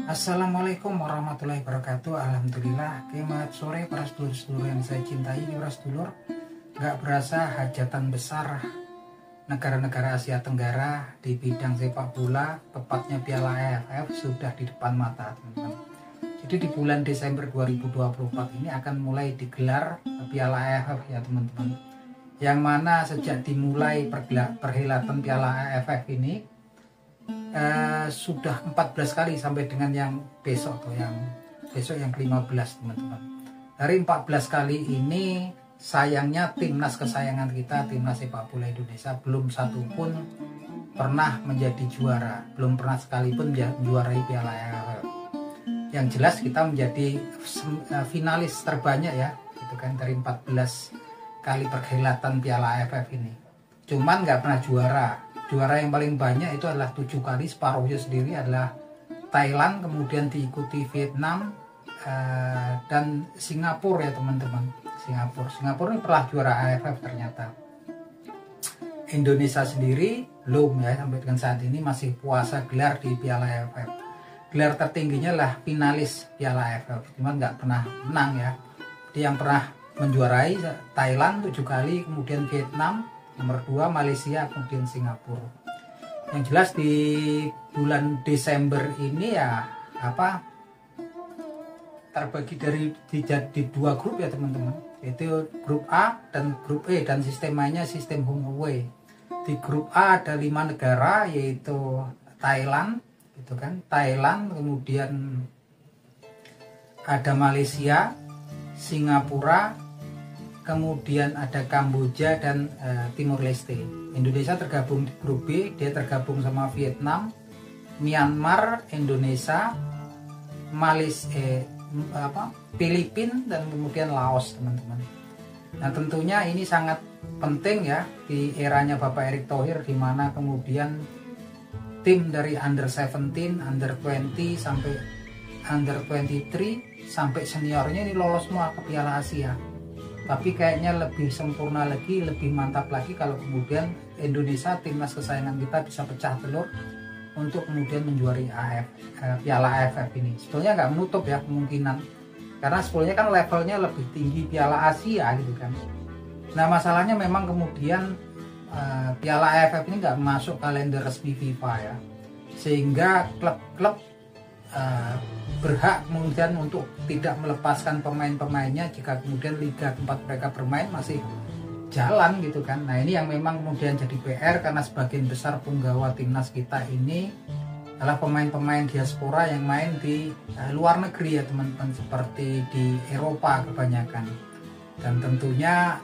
Assalamualaikum warahmatullahi wabarakatuh. Alhamdulillah, selamat sore para sedulur-sedulur yang saya cintai. Para sedulur, gak berasa hajatan besar negara-negara Asia Tenggara di bidang sepak bola, tepatnya Piala AFF, sudah di depan mata, teman-teman. Jadi di bulan Desember 2024 ini akan mulai digelar Piala AFF ya teman-teman. Yang mana sejak dimulai perhelatan Piala AFF ini sudah 14 kali sampai dengan yang besok yang ke-15 teman-teman. Dari 14 kali ini sayangnya timnas kesayangan kita, timnas sepak bola Indonesia, belum satu pun pernah menjadi juara, belum pernah sekalipun menjuarai Piala AFF. Yang jelas kita menjadi finalis terbanyak ya, gitu kan, dari 14 kali perhelatan Piala AFF ini. Cuman nggak pernah juara. Juara yang paling banyak itu adalah 7 kali, separuhnya sendiri adalah Thailand, kemudian diikuti Vietnam dan Singapura ya teman-teman. Singapura ini pernah juara AFF ternyata. Indonesia sendiri belum ya, sampai dengan saat ini masih puasa gelar di Piala AFF. Gelar tertingginya lah finalis Piala AFF, cuman nggak pernah menang ya. Jadi yang pernah menjuarai Thailand 7 kali, kemudian Vietnam nomor 2, Malaysia, kemudian Singapura. Yang jelas di bulan Desember ini ya terbagi di 2 grup ya teman-teman, yaitu grup A dan grup E, dan sistemnya sistem home away. Di grup A ada 5 negara, yaitu Thailand, gitu kan, Thailand, kemudian ada Malaysia, Singapura, kemudian ada Kamboja dan Timur Leste. Indonesia tergabung di grup B, dia tergabung sama Vietnam, Myanmar, Indonesia, Malaysia, Filipina dan kemudian Laos, teman-teman. Nah, tentunya ini sangat penting ya di eranya Bapak Erick Thohir, di mana kemudian tim dari under 17, under 20 sampai under 23 sampai seniornya ini lolos semua ke Piala Asia. Tapi kayaknya lebih sempurna lagi, lebih mantap lagi kalau kemudian Indonesia, timnas kesayangan kita, bisa pecah telur untuk kemudian menjuari Piala AFF ini. Sebetulnya nggak menutup ya kemungkinan, karena sebetulnya kan levelnya lebih tinggi Piala Asia gitu kan. Nah, masalahnya memang kemudian Piala AFF ini nggak masuk kalender resmi FIFA ya, sehingga klub-klub berhak kemudian untuk tidak melepaskan pemain-pemainnya jika kemudian liga tempat mereka bermain masih jalan gitu kan. Nah, ini yang memang kemudian jadi PR, karena sebagian besar punggawa timnas kita ini adalah pemain-pemain diaspora yang main di luar negeri ya teman-teman, seperti di Eropa kebanyakan. Dan tentunya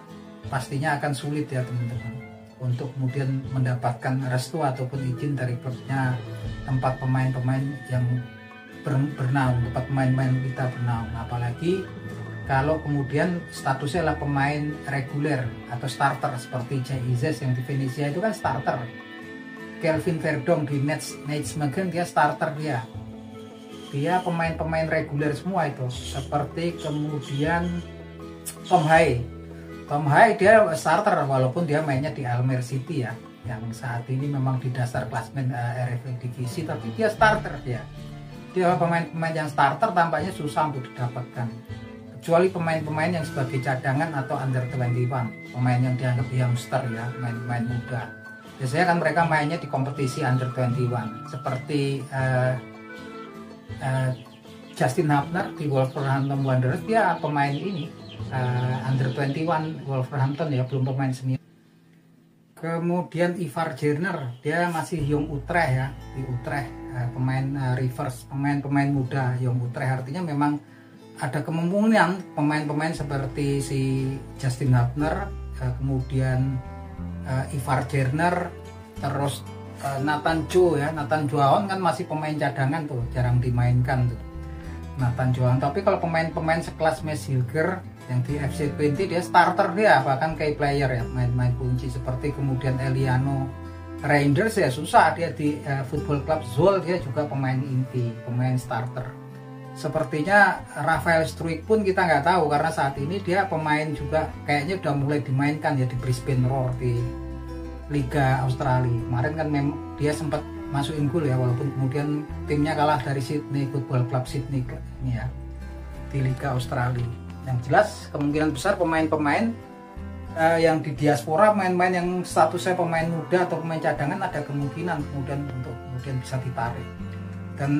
pastinya akan sulit ya teman-teman untuk kemudian mendapatkan restu ataupun izin dari klubnya tempat pemain-pemain yang bernaung, tempat pemain-pemain kita bernaung. Apalagi kalau kemudian statusnya adalah pemain reguler atau starter, seperti Jay Izzes yang di Venezia itu kan starter. Kelvin Verdong di Nijmegen dia starter, dia pemain-pemain reguler semua itu. Seperti kemudian Tom Hai dia starter walaupun dia mainnya di Almere City ya, yang saat ini memang di dasar klasmen RFA divisi, tapi dia starter dia pemain-pemain yang starter tampaknya susah untuk didapatkan, kecuali pemain-pemain yang sebagai cadangan atau under 21, pemain yang dianggap youngster ya, pemain muda. Biasanya kan mereka mainnya di kompetisi under 21, seperti Justin Hubner di Wolverhampton Wanderers, dia pemain ini under 21 Wolverhampton ya, belum pemain senior. Kemudian Ivar Jerner, dia masih Young Utrecht ya, di Utrecht, pemain reverse, pemain muda Young Utrecht. Artinya memang ada kemungkinan pemain-pemain seperti si Justin Hubner, kemudian Ivar Jerner, terus Nathan Joaon kan masih pemain cadangan tuh, jarang dimainkan tuh Nathan Joaon. Tapi kalau pemain-pemain sekelas Mads Hilger yang di FC20 dia starter, dia bahkan key player ya, main kunci. Seperti kemudian Eliano Reinders ya susah, dia di Football Club Zwolle dia juga pemain inti, pemain starter. Sepertinya Rafael Struijk pun kita nggak tahu, karena saat ini dia pemain juga kayaknya udah mulai dimainkan ya di Brisbane Roar di Liga Australia. Kemarin kan dia sempat masukin gol ya, walaupun kemudian timnya kalah dari Sydney Football Club Sydney ini ya di Liga Australia. Yang jelas kemungkinan besar pemain-pemain yang di diaspora, pemain-pemain yang statusnya pemain muda atau pemain cadangan ada kemungkinan kemudian bisa ditarik. Dan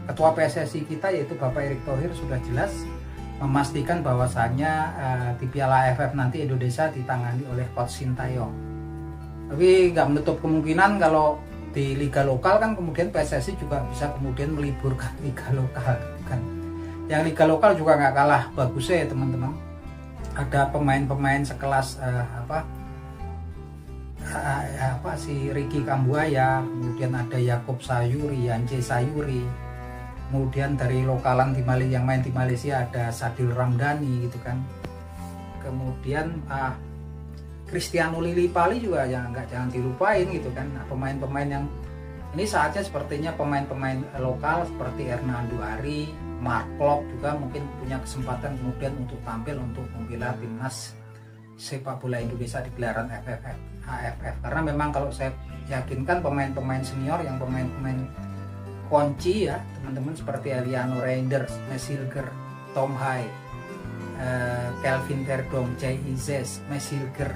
ketua PSSI kita yaitu Bapak Erick Thohir sudah jelas memastikan bahwasannya di Piala AFF nanti Indonesia ditangani oleh Coach Sintayong. Tapi nggak menutup kemungkinan kalau di liga lokal kan kemudian PSSI juga bisa kemudian meliburkan liga lokal kan. Yang liga lokal juga nggak kalah bagusnya ya teman-teman. Ada pemain-pemain sekelas si Ricky Kambuaya, kemudian ada Yakob Sayuri, Yance Sayuri, kemudian dari lokalan yang main di Malaysia ada Sadil Ramdhani gitu kan, kemudian Cristiano Lillipali juga jangan dilupain gitu kan. Nah, pemain-pemain yang ini saatnya sepertinya pemain-pemain lokal seperti Hernando Ari, Mark Klok juga mungkin punya kesempatan kemudian untuk tampil untuk membela timnas sepak bola Indonesia di gelaran AFF. Karena memang kalau saya yakinkan pemain-pemain senior yang pemain-pemain kunci ya teman-teman seperti Eliano Reinders, Mesilger, Tom Hai, Kelvin Verdong, Jay Izes, Mesilger,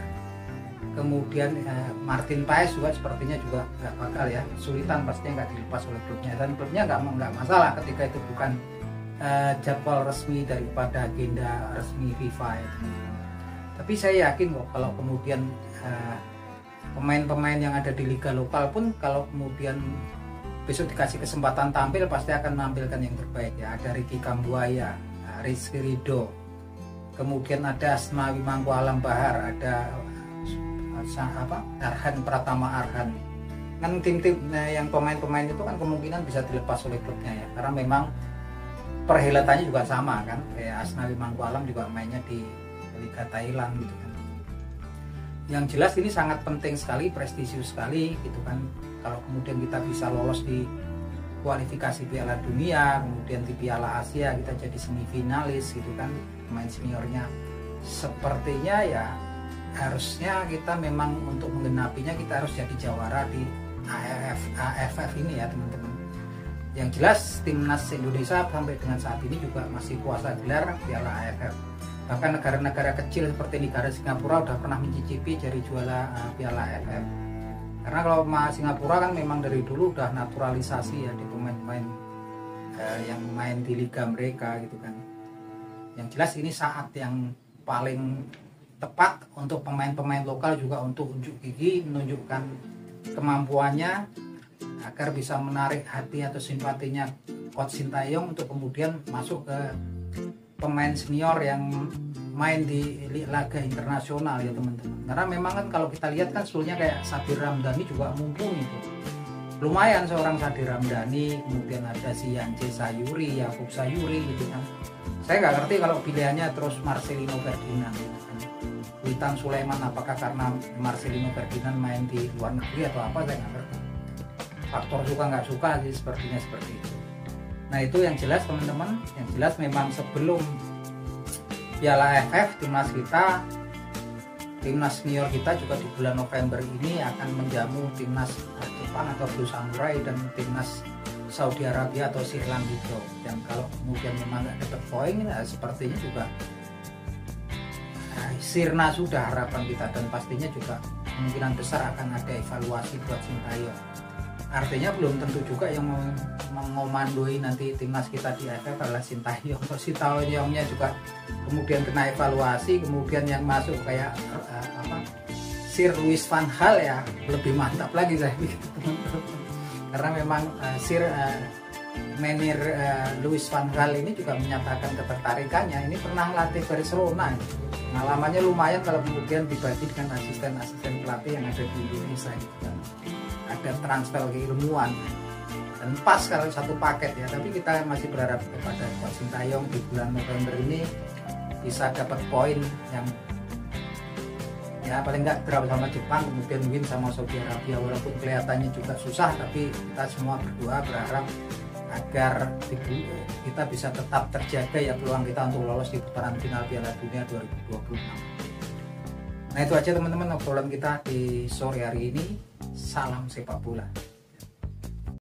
kemudian Martin Paes juga sepertinya juga nggak bakal ya, kesulitan pastinya nggak dilepas oleh klubnya, dan klubnya nggak masalah ketika itu bukan jadwal resmi daripada agenda resmi FIFA ya. Tapi saya yakin kok kalau kemudian pemain-pemain yang ada di liga lokal pun kalau kemudian besok dikasih kesempatan tampil pasti akan menampilkan yang terbaik ya. Ada Ricky Kambuaya, Rizky Ridho, kemudian ada Asnawi Mangku Alam Bahar, ada Arhan Pratama Arhan. Kan tim-tim yang pemain-pemain itu kan kemungkinan bisa dilepas oleh klubnya ya, karena memang perhelatannya juga sama kan, kayak Asnawi Mangku Alam juga mainnya di Liga Thailand gitu kan. Yang jelas ini sangat penting sekali, prestisius sekali gitu kan, kalau kemudian kita bisa lolos di kualifikasi Piala Dunia, kemudian di Piala Asia kita jadi semifinalis gitu kan, pemain seniornya sepertinya ya harusnya kita memang untuk menggenapinya kita harus jadi jawara di AFF ini ya teman-teman. Yang jelas timnas Indonesia sampai dengan saat ini juga masih kuasa gelar Piala AFF. Bahkan negara-negara kecil seperti negara Singapura udah pernah mencicipi jadi juara Piala AFF. Karena kalau Singapura kan memang dari dulu udah naturalisasi ya di pemain-pemain yang main di liga mereka gitu kan. Yang jelas ini saat yang paling tepat untuk pemain-pemain lokal juga untuk unjuk gigi, menunjukkan kemampuannya agar bisa menarik hati atau simpatinya Coach Sintayong untuk kemudian masuk ke pemain senior yang main di laga internasional ya teman-teman. Karena memang kan kalau kita lihat kan sebetulnya kayak Sadil Ramdhani juga mumpuni itu. Lumayan seorang Sadil Ramdhani, kemudian ada si Yance Sayuri, Yakob Sayuri gitu kan. Saya nggak ngerti kalau pilihannya terus Marcelino Ferdinand gitu kan. Witan Sulaiman, apakah karena Marcelino Ferdinand main di luar negeri atau apa, saya nggak ngerti. Faktor suka nggak suka sih sepertinya seperti itu. Nah itu yang jelas teman-teman, yang jelas memang sebelum Piala AFF timnas senior kita juga di bulan November ini akan menjamu timnas Jepang atau Blue Samurai dan timnas Saudi Arabia atau Sirlan Hijau. Dan kalau kemudian memang nggak dapat poin, sepertinya juga sirna sudah harapan kita, dan pastinya juga kemungkinan besar akan ada evaluasi buat Sintayong. Artinya belum tentu juga yang mengomandoi nanti timnas kita di AFF adalah Sintayong. Kalau Sintayongnya juga kemudian kena evaluasi, kemudian yang masuk kayak Sir Louis van Gaal ya lebih mantap lagi saya pikir teman-teman. Karena memang Sir Menir Louis van Gaal ini juga menyatakan ketertarikannya. Ini pernah melatih Barcelona. Pengalamannya lumayan kalau kemudian dibagi dengan asisten-asisten pelatih yang ada di Indonesia gitu kan. Ada transfer keilmuan dan pas kalau satu paket ya. Tapi kita masih berharap kepada Coach Sintayong di bulan November ini bisa dapat poin yang ya paling nggak draw sama Jepang, kemudian win sama Saudi Arabia. Walaupun kelihatannya juga susah, tapi kita semua berdoa berharap agar kita bisa tetap terjaga ya peluang kita untuk lolos di putaran final Piala Dunia 2026. Nah itu aja teman-teman obrolan kita di sore hari ini. Salam sepak bola.